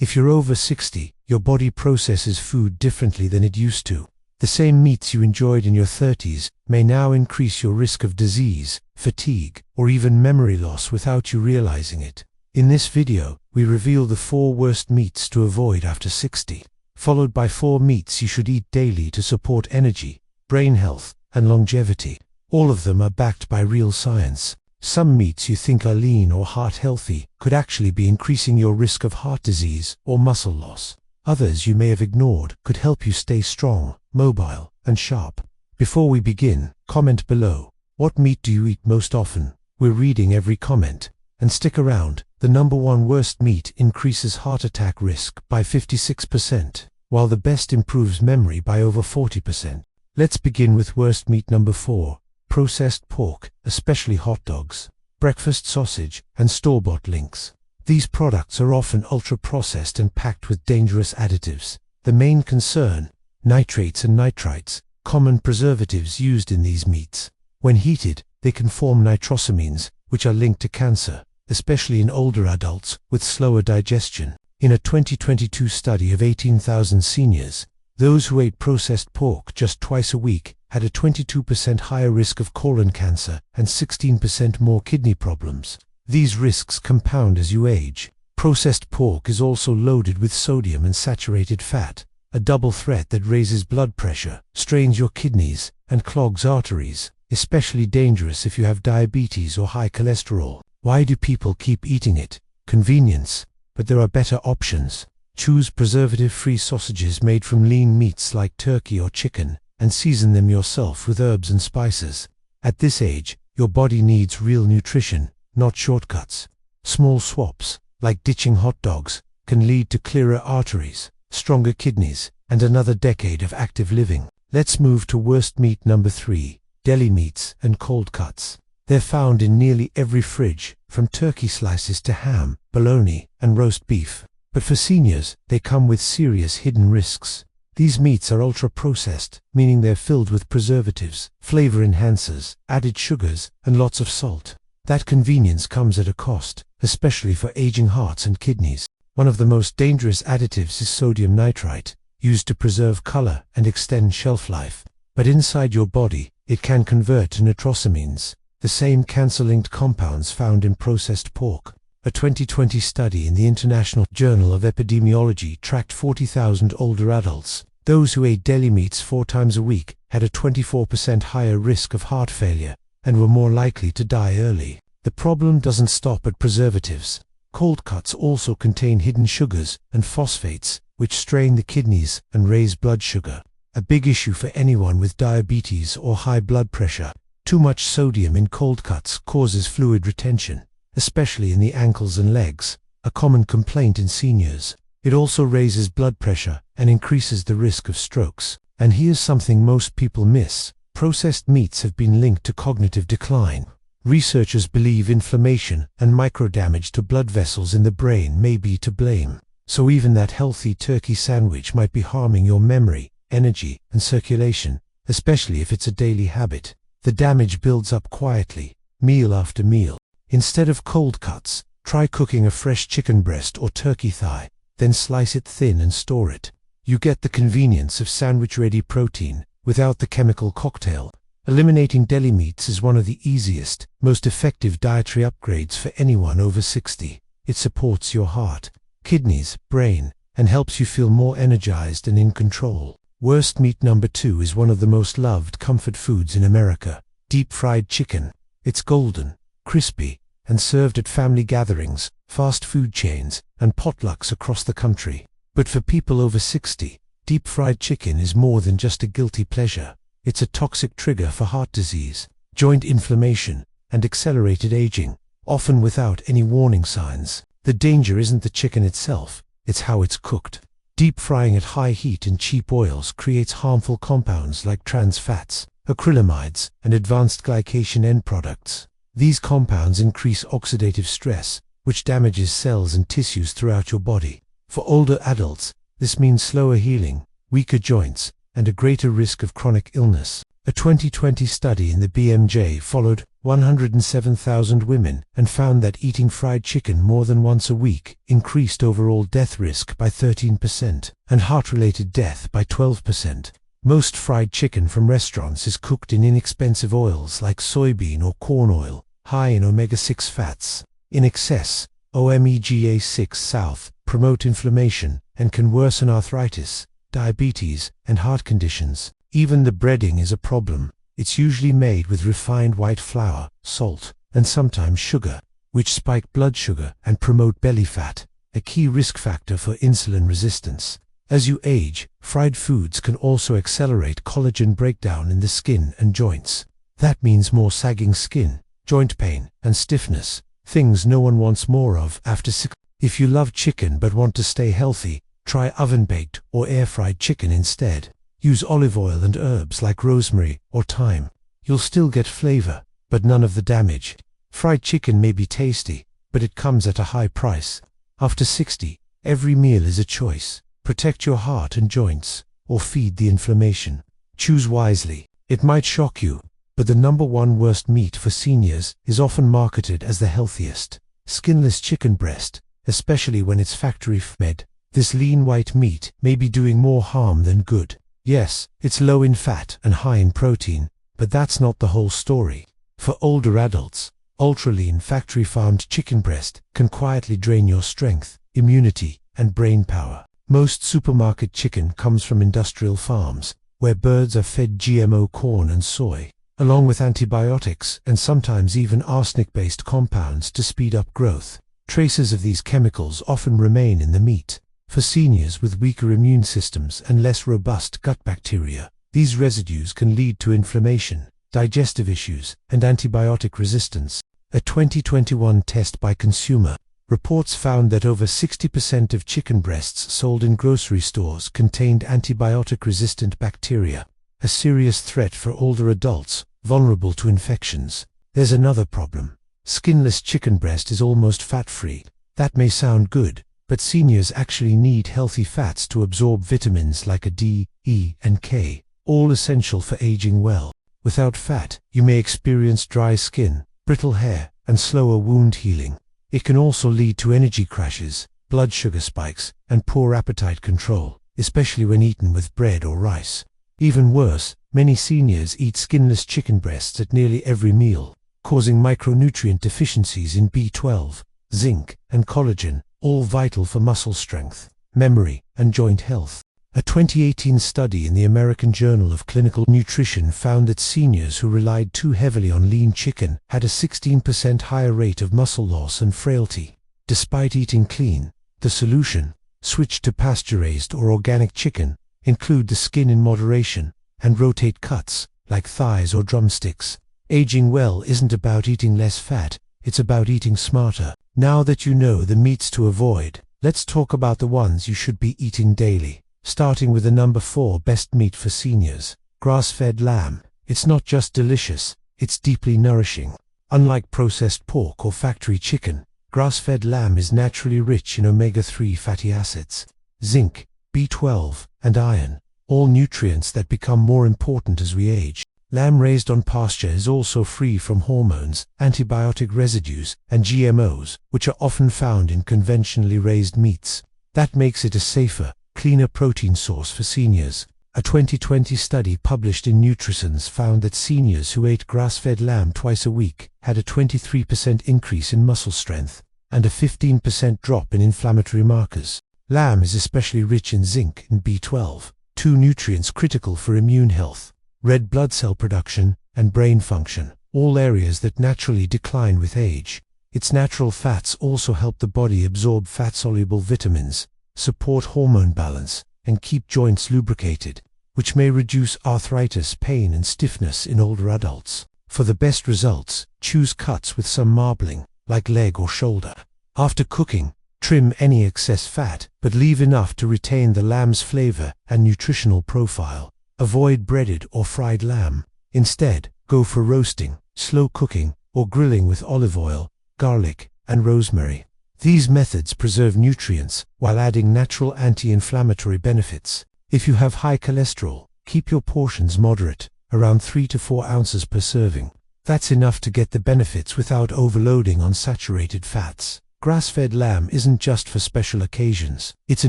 If you're over 60, your body processes food differently than it used to. The same meats you enjoyed in your 30s may now increase your risk of disease, fatigue, or even memory loss without you realizing it. In this video, we reveal the 4 worst meats to avoid after 60, followed by 4 meats you should eat daily to support energy, brain health, and longevity. All of them are backed by real science. Some meats you think are lean or heart healthy could actually be increasing your risk of heart disease or muscle loss. Others you may have ignored could help you stay strong, mobile, and sharp. Before we begin, comment below. What meat do you eat most often? We're reading every comment. And stick around, the number 1 worst meat increases heart attack risk by 56%, while the best improves memory by over 40%. Let's begin with worst meat number 4, processed pork, especially hot dogs, breakfast sausage, and store-bought links. These products are often ultra-processed and packed with dangerous additives. The main concern, nitrates and nitrites, common preservatives used in these meats. When heated, they can form nitrosamines, which are linked to cancer, especially in older adults with slower digestion. In a 2022 study of 18,000 seniors, those who ate processed pork just twice a week had a 22% higher risk of colon cancer and 16% more kidney problems. These risks compound as you age. Processed pork is also loaded with sodium and saturated fat, a double threat that raises blood pressure, strains your kidneys, and clogs arteries, especially dangerous if you have diabetes or high cholesterol. Why do people keep eating it? Convenience. But there are better options. Choose preservative-free sausages made from lean meats like turkey or chicken, and season them yourself with herbs and spices. At this age, your body needs real nutrition, not shortcuts. Small swaps, like ditching hot dogs, can lead to clearer arteries, stronger kidneys, and another decade of active living. Let's move to worst meat number 3, deli meats and cold cuts. They're found in nearly every fridge, from turkey slices to ham, bologna, and roast beef. But for seniors, they come with serious hidden risks. These meats are ultra-processed, meaning they're filled with preservatives, flavor enhancers, added sugars, and lots of salt. That convenience comes at a cost, especially for aging hearts and kidneys. One of the most dangerous additives is sodium nitrite, used to preserve color and extend shelf life. But inside your body, it can convert to nitrosamines, the same cancer-linked compounds found in processed pork. A 2020 study in the International Journal of Epidemiology tracked 40,000 older adults. Those who ate deli meats 4 times a week had a 24% higher risk of heart failure and were more likely to die early. The problem doesn't stop at preservatives. Cold cuts also contain hidden sugars and phosphates, which strain the kidneys and raise blood sugar. A big issue for anyone with diabetes or high blood pressure. Too much sodium in cold cuts causes fluid retention, especially in the ankles and legs, a common complaint in seniors. It also raises blood pressure and increases the risk of strokes. And here's something most people miss. Processed meats have been linked to cognitive decline. Researchers believe inflammation and microdamage to blood vessels in the brain may be to blame. So even that healthy turkey sandwich might be harming your memory, energy, and circulation, especially if it's a daily habit. The damage builds up quietly, meal after meal. Instead of cold cuts, try cooking a fresh chicken breast or turkey thigh, then slice it thin and store it. You get the convenience of sandwich-ready protein, without the chemical cocktail. Eliminating deli meats is one of the easiest, most effective dietary upgrades for anyone over 60. It supports your heart, kidneys, brain, and helps you feel more energized and in control. Worst meat number 2 is one of the most loved comfort foods in America, deep-fried chicken. It's golden, crispy, and served at family gatherings, fast food chains, and potlucks across the country. But for people over 60, deep-fried chicken is more than just a guilty pleasure. It's a toxic trigger for heart disease, joint inflammation, and accelerated aging, often without any warning signs. The danger isn't the chicken itself, it's how it's cooked. Deep frying at high heat in cheap oils creates harmful compounds like trans fats, acrylamides, and advanced glycation end products. These compounds increase oxidative stress, which damages cells and tissues throughout your body. For older adults, this means slower healing, weaker joints, and a greater risk of chronic illness. A 2020 study in the BMJ followed 107,000 women and found that eating fried chicken more than once a week increased overall death risk by 13% and heart-related death by 12%. Most fried chicken from restaurants is cooked in inexpensive oils like soybean or corn oil, high in omega-6 fats. In excess, omega-6 south promote inflammation and can worsen arthritis, diabetes, and heart conditions. Even the breading is a problem. It's usually made with refined white flour, salt, and sometimes sugar, which spike blood sugar and promote belly fat, a key risk factor for insulin resistance. As you age, fried foods can also accelerate collagen breakdown in the skin and joints. That means more sagging skin, joint pain, and stiffness, things no one wants more of after 6. If you love chicken but want to stay healthy, try oven-baked or air-fried chicken instead. Use olive oil and herbs like rosemary or thyme. You'll still get flavor, but none of the damage. Fried chicken may be tasty, but it comes at a high price. After 60, every meal is a choice. Protect your heart and joints, or feed the inflammation. Choose wisely. It might shock you, but the #1 worst meat for seniors is often marketed as the healthiest. Skinless chicken breast, especially when it's factory-fed. This lean white meat may be doing more harm than good. Yes, it's low in fat and high in protein, but that's not the whole story. For older adults, ultra-lean factory-farmed chicken breast can quietly drain your strength, immunity, and brain power. Most supermarket chicken comes from industrial farms, where birds are fed GMO corn and soy, along with antibiotics and sometimes even arsenic-based compounds to speed up growth. Traces of these chemicals often remain in the meat. For seniors with weaker immune systems and less robust gut bacteria, these residues can lead to inflammation, digestive issues, and antibiotic resistance. A 2021 test by Consumer Reports found that over 60% of chicken breasts sold in grocery stores contained antibiotic-resistant bacteria, a serious threat for older adults vulnerable to infections. There's another problem. Skinless chicken breast is almost fat-free. That may sound good, but seniors actually need healthy fats to absorb vitamins like a D, E, and K, all essential for aging well. Without fat, you may experience dry skin, brittle hair, and slower wound healing. It can also lead to energy crashes, blood sugar spikes, and poor appetite control, especially when eaten with bread or rice. Even worse, many seniors eat skinless chicken breasts at nearly every meal, causing micronutrient deficiencies in B12, zinc, and collagen, all vital for muscle strength, memory, and joint health. A 2018 study in the American Journal of Clinical Nutrition found that seniors who relied too heavily on lean chicken had a 16% higher rate of muscle loss and frailty. Despite eating clean, the solution: switch to pasture-raised or organic chicken, include the skin in moderation, and rotate cuts, like thighs or drumsticks. Aging well isn't about eating less fat, it's about eating smarter. Now that you know the meats to avoid, let's talk about the ones you should be eating daily. Starting with the #4 best meat for seniors, grass-fed lamb. It's not just delicious, it's deeply nourishing. Unlike processed pork or factory chicken, grass-fed lamb is naturally rich in omega-3 fatty acids, zinc, B12, and iron, all nutrients that become more important as we age. Lamb raised on pasture is also free from hormones, antibiotic residues, and GMOs, which are often found in conventionally raised meats. That makes it a safer, cleaner protein source for seniors. A 2020 study published in Nutrisense found that seniors who ate grass-fed lamb twice a week had a 23% increase in muscle strength and a 15% drop in inflammatory markers. Lamb is especially rich in zinc and B12, two nutrients critical for immune health, red blood cell production, and brain function, all areas that naturally decline with age. Its natural fats also help the body absorb fat-soluble vitamins, support hormone balance, and keep joints lubricated, which may reduce arthritis, pain, and stiffness in older adults. For the best results, choose cuts with some marbling, like leg or shoulder. After cooking, trim any excess fat, but leave enough to retain the lamb's flavor and nutritional profile. Avoid breaded or fried lamb. Instead, go for roasting, slow cooking, or grilling with olive oil, garlic, and rosemary. These methods preserve nutrients while adding natural anti-inflammatory benefits. If you have high cholesterol, keep your portions moderate, around 3 to 4 ounces per serving. That's enough to get the benefits without overloading on saturated fats. Grass-fed lamb isn't just for special occasions. It's a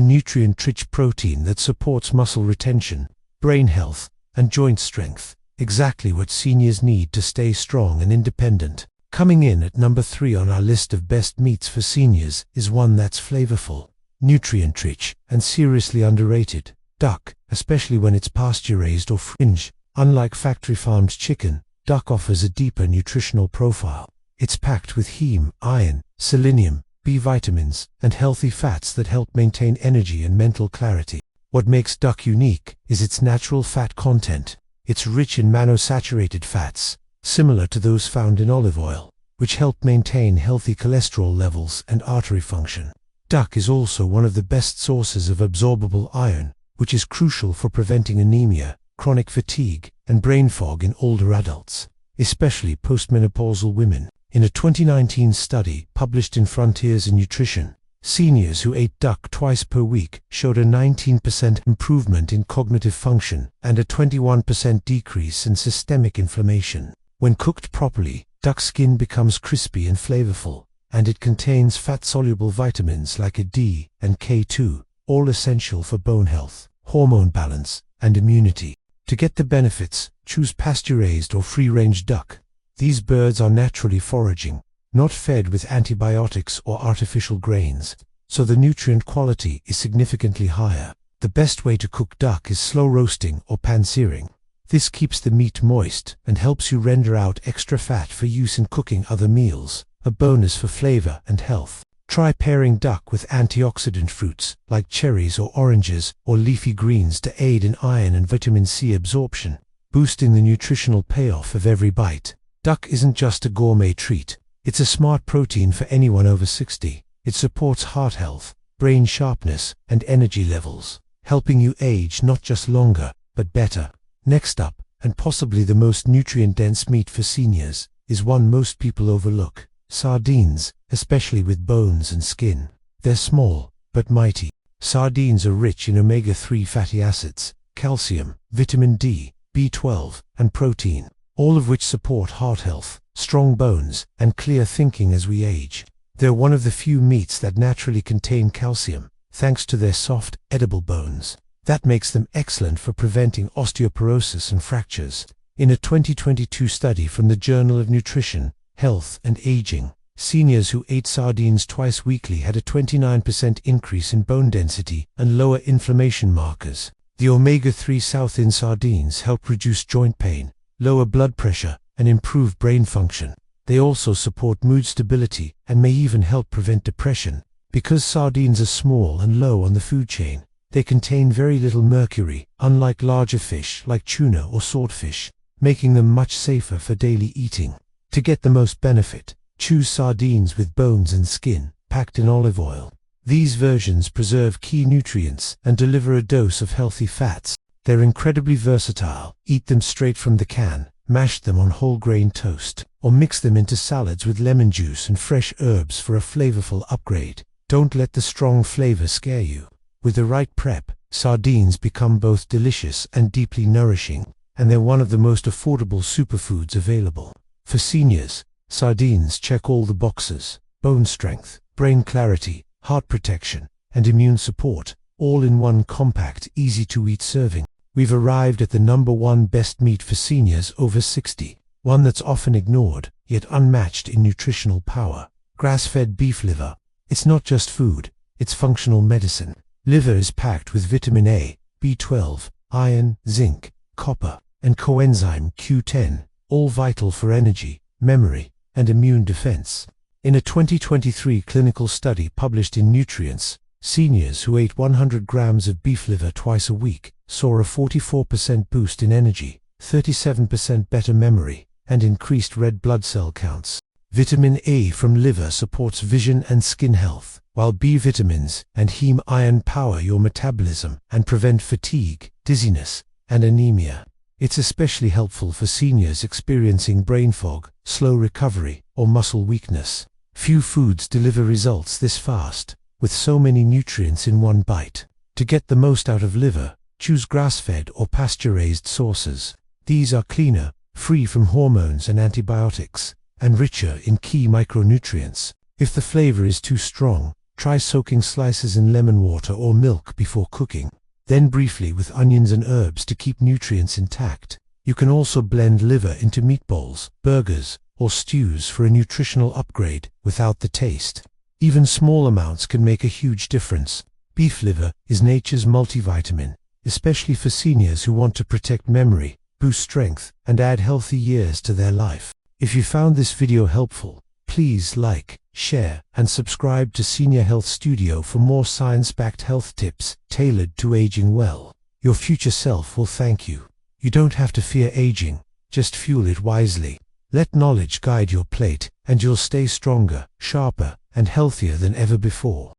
nutrient-rich protein that supports muscle retention, brain health, and joint strength. Exactly what seniors need to stay strong and independent. Coming in at number 3 on our list of best meats for seniors is one that's flavorful, nutrient-rich, and seriously underrated. Duck, especially when it's pasture-raised or fringe. Unlike factory-farmed chicken, duck offers a deeper nutritional profile. It's packed with heme, iron, selenium, B vitamins, and healthy fats that help maintain energy and mental clarity. What makes duck unique is its natural fat content. It's rich in monosaturated fats, similar to those found in olive oil, which help maintain healthy cholesterol levels and artery function. Duck is also one of the best sources of absorbable iron, which is crucial for preventing anemia, chronic fatigue, and brain fog in older adults, especially postmenopausal women. In a 2019 study published in Frontiers in Nutrition, seniors who ate duck twice per week showed a 19% improvement in cognitive function and a 21% decrease in systemic inflammation. When cooked properly, duck skin becomes crispy and flavorful, and it contains fat-soluble vitamins like A, D, and K2, all essential for bone health, hormone balance, and immunity. To get the benefits, choose pasture-raised or free-range duck. These birds are naturally foraging, not fed with antibiotics or artificial grains, so the nutrient quality is significantly higher. The best way to cook duck is slow roasting or pan-searing. This keeps the meat moist and helps you render out extra fat for use in cooking other meals, a bonus for flavor and health. Try pairing duck with antioxidant fruits like cherries or oranges or leafy greens to aid in iron and vitamin C absorption, boosting the nutritional payoff of every bite. Duck isn't just a gourmet treat. It's a smart protein for anyone over 60. It supports heart health, brain sharpness, and energy levels, helping you age not just longer, but better. Next up, and possibly the most nutrient-dense meat for seniors, is one most people overlook: sardines, especially with bones and skin. They're small, but mighty. Sardines are rich in omega-3 fatty acids, calcium, vitamin D, B12, and protein, all of which support heart health, strong bones, and clear thinking as we age. They're one of the few meats that naturally contain calcium, thanks to their soft, edible bones. That makes them excellent for preventing osteoporosis and fractures. In a 2022 study from the Journal of Nutrition, Health and Aging, seniors who ate sardines twice weekly had a 29% increase in bone density and lower inflammation markers. The omega-3 south in sardines help reduce joint pain, lower blood pressure, and improve brain function. They also support mood stability and may even help prevent depression. Because sardines are small and low on the food chain, they contain very little mercury, unlike larger fish like tuna or swordfish, making them much safer for daily eating. To get the most benefit, choose sardines with bones and skin, packed in olive oil. These versions preserve key nutrients and deliver a dose of healthy fats. They're incredibly versatile. Eat them straight from the can, mash them on whole grain toast, or mix them into salads with lemon juice and fresh herbs for a flavorful upgrade. Don't let the strong flavor scare you. With the right prep, sardines become both delicious and deeply nourishing, and they're one of the most affordable superfoods available. For seniors, sardines check all the boxes: bone strength, brain clarity, heart protection, and immune support, all in one compact, easy-to-eat serving. We've arrived at the number 1 best meat for seniors over 60, one that's often ignored, yet unmatched in nutritional power: grass-fed beef liver. It's not just food, it's functional medicine. Liver is packed with vitamin A, B12, iron, zinc, copper, and coenzyme Q10, all vital for energy, memory, and immune defense. In a 2023 clinical study published in Nutrients, seniors who ate 100 grams of beef liver twice a week saw a 44% boost in energy, 37% better memory, and increased red blood cell counts. Vitamin A from liver supports vision and skin health, while B vitamins and heme iron power your metabolism and prevent fatigue, dizziness, and anemia. It's especially helpful for seniors experiencing brain fog, slow recovery, or muscle weakness. Few foods deliver results this fast, with so many nutrients in one bite. To get the most out of liver, choose grass-fed or pasture-raised sources. These are cleaner, free from hormones and antibiotics, and richer in key micronutrients. If the flavor is too strong, try soaking slices in lemon water or milk before cooking, then briefly with onions and herbs to keep nutrients intact. You can also blend liver into meatballs, burgers, or stews for a nutritional upgrade without the taste. Even small amounts can make a huge difference. Beef liver is nature's multivitamin, especially for seniors who want to protect memory, boost strength, and add healthy years to their life. If you found this video helpful, please like, share, and subscribe to Senior Health Studio for more science-backed health tips tailored to aging well. Your future self will thank you. You don't have to fear aging, just fuel it wisely. Let knowledge guide your plate, and you'll stay stronger, sharper, and healthier than ever before.